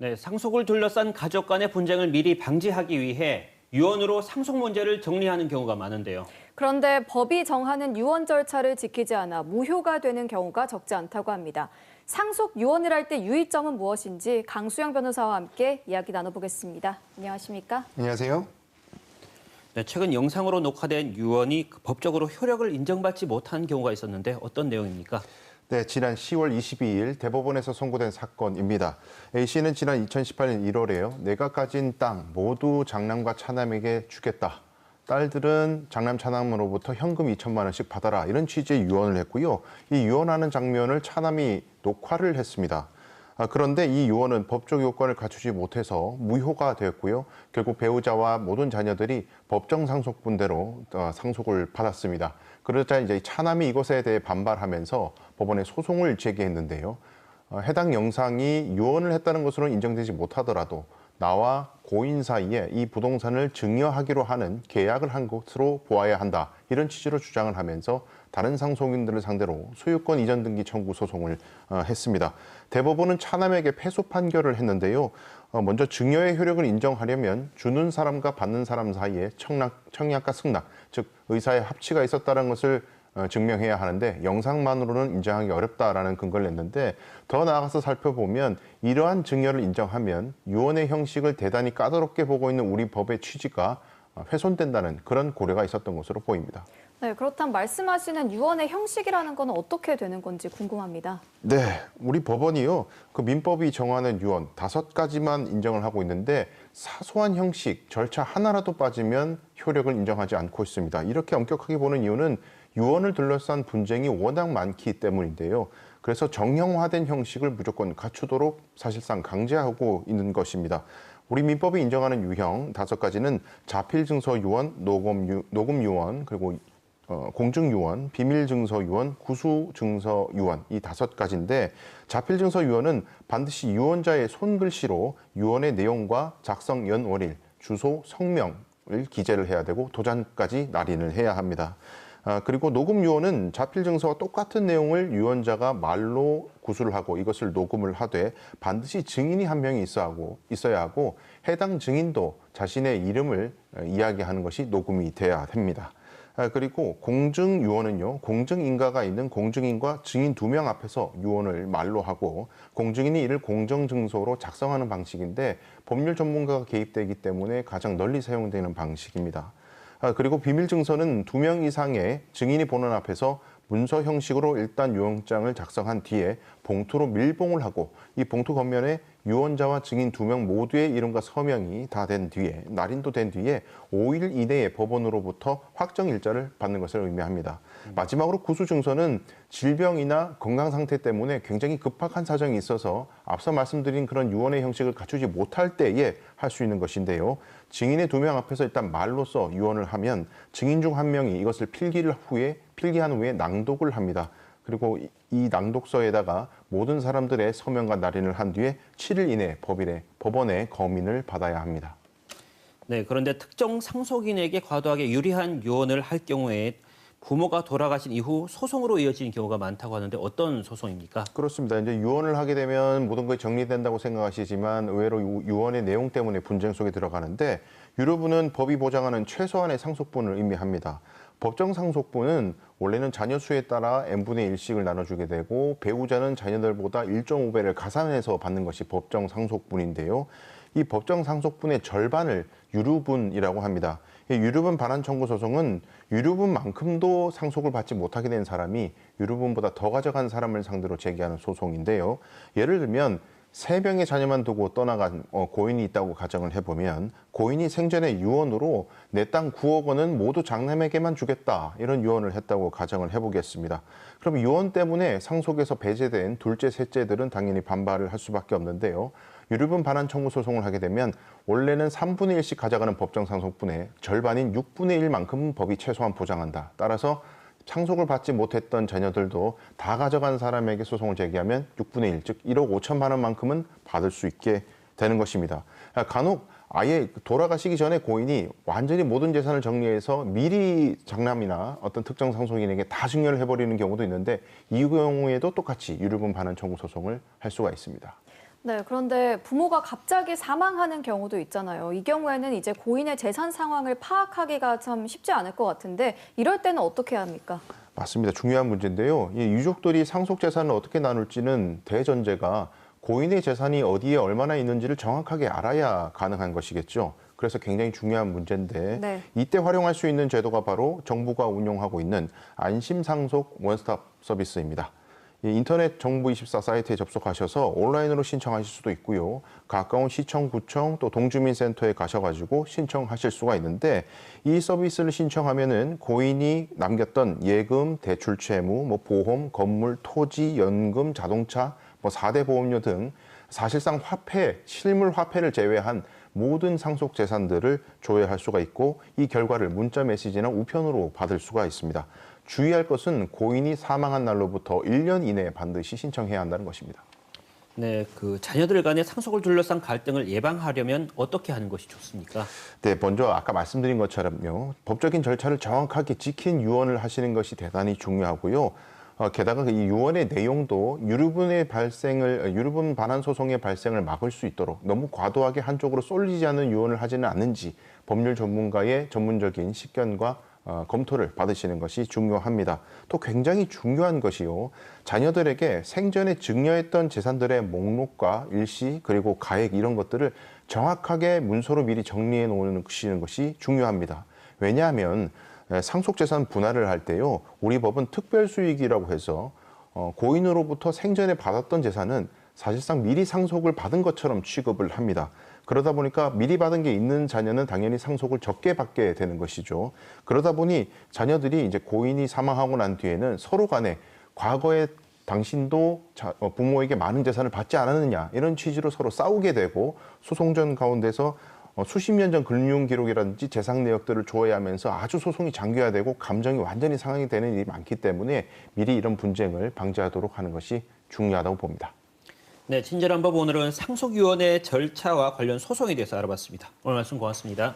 네, 상속을 둘러싼 가족 간의 분쟁을 미리 방지하기 위해 유언으로 상속 문제를 정리하는 경우가 많은데요. 그런데 법이 정하는 유언 절차를 지키지 않아 무효가 되는 경우가 적지 않다고 합니다. 상속 유언을 할 때 유의점은 무엇인지 강수영 변호사와 함께 이야기 나눠보겠습니다. 안녕하십니까? 안녕하세요. 네, 최근 영상으로 녹화된 유언이 법적으로 효력을 인정받지 못한 경우가 있었는데 어떤 내용입니까? 네, 지난 10월 22일 대법원에서 선고된 사건입니다. A씨는 지난 2018년 1월에요. 내가 가진 땅 모두 장남과 차남에게 주겠다. 딸들은 장남, 차남으로부터 현금 2천만 원씩 받아라. 이런 취지의 유언을 했고요. 이 유언하는 장면을 차남이 녹화를 했습니다. 그런데 이 유언은 법적 요건을 갖추지 못해서 무효가 되었고요. 결국 배우자와 모든 자녀들이 법정 상속분대로 상속을 받았습니다. 그러자 이제 차남이 이것에 대해 반발하면서 법원에 소송을 제기했는데요. 해당 영상이 유언을 했다는 것으로는 인정되지 못하더라도 나와 고인 사이에 이 부동산을 증여하기로 하는 계약을 한 것으로 보아야 한다. 이런 취지로 주장을 하면서 다른 상속인들을 상대로 소유권 이전 등기 청구 소송을 했습니다. 대법원은 차남에게 패소 판결을 했는데요. 먼저 증여의 효력을 인정하려면 주는 사람과 받는 사람 사이에 청약과 승낙, 즉 의사의 합치가 있었다는 것을 증명해야 하는데 영상만으로는 인정하기 어렵다라는 근거를 냈는데 더 나아가서 살펴보면 이러한 증여를 인정하면 유언의 형식을 대단히 까다롭게 보고 있는 우리 법의 취지가 훼손된다는 그런 고려가 있었던 것으로 보입니다. 네, 그렇다면 말씀하시는 유언의 형식이라는 건 어떻게 되는 건지 궁금합니다. 네, 우리 법원이요. 그 민법이 정하는 유언 5가지만 인정을 하고 있는데 사소한 형식, 절차 하나라도 빠지면 효력을 인정하지 않고 있습니다. 이렇게 엄격하게 보는 이유는 유언을 둘러싼 분쟁이 워낙 많기 때문인데요. 그래서 정형화된 형식을 무조건 갖추도록 사실상 강제하고 있는 것입니다. 우리 민법이 인정하는 유형 5가지는 자필증서유언, 녹음유언, 그리고 공증유언, 비밀증서유언, 구수증서유언 이 5가지인데 자필증서유언은 반드시 유언자의 손글씨로 유언의 내용과 작성 연월일, 주소, 성명을 기재를 해야 되고 도장까지 날인을 해야 합니다. 그리고 녹음유언은 자필증서와 똑같은 내용을 유언자가 말로 구술을 하고 이것을 녹음을 하되 반드시 증인이 한 명이 있어야 하고 해당 증인도 자신의 이름을 이야기하는 것이 녹음이 돼야 됩니다. 그리고 공증유언은요, 공증인가가 있는 공증인과 증인 2명 앞에서 유언을 말로 하고 공증인이 이를 공정증서로 작성하는 방식인데 법률 전문가가 개입되기 때문에 가장 널리 사용되는 방식입니다. 그리고 비밀증서는 2명 이상의 증인이 보는 앞에서 문서 형식으로 일단 유언장을 작성한 뒤에 봉투로 밀봉을 하고 이 봉투 겉면에 유언자와 증인 2명 모두의 이름과 서명이 다 된 뒤에 날인도 된 뒤에 5일 이내에 법원으로부터 확정 일자를 받는 것을 의미합니다. 마지막으로 구수증서는 질병이나 건강 상태 때문에 굉장히 급박한 사정이 있어서 앞서 말씀드린 그런 유언의 형식을 갖추지 못할 때에 할 수 있는 것인데요. 증인의 2명 앞에서 일단 말로써 유언을 하면 증인 중 1명이 이것을 필기한 후에 낭독을 합니다. 그리고 이 낭독서에다가 모든 사람들의 서명과 날인을 한 뒤에 7일 이내 법원의 검인을 받아야 합니다. 네, 그런데 특정 상속인에게 과도하게 유리한 유언을 할 경우에 부모가 돌아가신 이후 소송으로 이어지는 경우가 많다고 하는데 어떤 소송입니까? 그렇습니다. 이제 유언을 하게 되면 모든 것이 정리된다고 생각하시지만 의외로 유언의 내용 때문에 분쟁 속에 들어가는데 유류분은 법이 보장하는 최소한의 상속분을 의미합니다. 법정 상속분은 원래는 자녀 수에 따라 n분의 1씩을 나눠주게 되고 배우자는 자녀들보다 1.5배를 가산해서 받는 것이 법정 상속분인데요. 이 법정 상속분의 절반을 유류분이라고 합니다. 이 유류분 반환 청구 소송은 유류분만큼도 상속을 받지 못하게 된 사람이 유류분보다 더 가져간 사람을 상대로 제기하는 소송인데요. 예를 들면 3명의 자녀만 두고 떠나간 고인이 있다고 가정을 해보면 고인이 생전에 유언으로 내 땅 9억 원은 모두 장남에게만 주겠다 이런 유언을 했다고 가정을 해보겠습니다. 그럼 유언 때문에 상속에서 배제된 둘째, 셋째들은 당연히 반발을 할 수밖에 없는데요. 유류분 반환 청구 소송을 하게 되면 원래는 3분의 1씩 가져가는 법정 상속분의 절반인 6분의 1만큼 법이 최소한 보장한다. 따라서 상속을 받지 못했던 자녀들도 다 가져간 사람에게 소송을 제기하면 6분의 1, 즉 1억 5천만 원만큼은 받을 수 있게 되는 것입니다. 간혹 아예 돌아가시기 전에 고인이 완전히 모든 재산을 정리해서 미리 장남이나 어떤 특정 상속인에게 다 증여를 해버리는 경우도 있는데 이 경우에도 똑같이 유류분 반환 청구 소송을 할 수가 있습니다. 네, 그런데 부모가 갑자기 사망하는 경우도 있잖아요. 이 경우에는 이제 고인의 재산 상황을 파악하기가 참 쉽지 않을 것 같은데 이럴 때는 어떻게 해야 합니까? 맞습니다. 중요한 문제인데요. 이 유족들이 상속 재산을 어떻게 나눌지는 대전제가 고인의 재산이 어디에 얼마나 있는지를 정확하게 알아야 가능한 것이겠죠. 그래서 굉장히 중요한 문제인데 네. 이때 활용할 수 있는 제도가 바로 정부가 운영하고 있는 안심상속 원스톱 서비스입니다. 이 인터넷 정부24 사이트에 접속하셔서 온라인으로 신청하실 수도 있고요. 가까운 시청, 구청 또 동주민센터에 가셔가지고 신청하실 수가 있는데 이 서비스를 신청하면은 고인이 남겼던 예금, 대출 채무, 보험, 건물, 토지, 연금, 자동차, 4대 보험료 등 사실상 화폐, 실물 화폐를 제외한 모든 상속 재산들을 조회할 수가 있고 이 결과를 문자 메시지나 우편으로 받을 수가 있습니다. 주의할 것은 고인이 사망한 날로부터 1년 이내에 반드시 신청해야 한다는 것입니다. 네, 자녀들 간의 상속을 둘러싼 갈등을 예방하려면 어떻게 하는 것이 좋습니까? 네, 먼저 아까 말씀드린 것처럼요. 법적인 절차를 정확하게 지킨 유언을 하시는 것이 대단히 중요하고요. 게다가 이 유언의 내용도 유류분 반환 소송의 발생을 막을 수 있도록 너무 과도하게 한쪽으로 쏠리지 않는 유언을 하지는 않는지 법률 전문가의 전문적인 식견과 검토를 받으시는 것이 중요합니다. 또 굉장히 중요한 것이요. 자녀들에게 생전에 증여했던 재산들의 목록과 일시 그리고 가액 이런 것들을 정확하게 문서로 미리 정리해 놓으시는 것이 중요합니다. 왜냐하면 상속재산 분할을 할 때요. 우리 법은 특별수익이라고 해서 고인으로부터 생전에 받았던 재산은 사실상 미리 상속을 받은 것처럼 취급을 합니다. 그러다 보니까 미리 받은 게 있는 자녀는 당연히 상속을 적게 받게 되는 것이죠. 그러다 보니 자녀들이 이제 고인이 사망하고 난 뒤에는 서로 간에 과거에 당신도 부모에게 많은 재산을 받지 않았느냐 이런 취지로 서로 싸우게 되고 소송전 가운데서 수십 년 전 금융 기록이라든지 재산 내역들을 조회하면서 아주 소송이 장기화되고 감정이 완전히 상하게 되는 일이 많기 때문에 미리 이런 분쟁을 방지하도록 하는 것이 중요하다고 봅니다. 네, 친절한 법 오늘은 상속위원회 절차와 관련 소송에 대해서 알아봤습니다. 오늘 말씀 고맙습니다.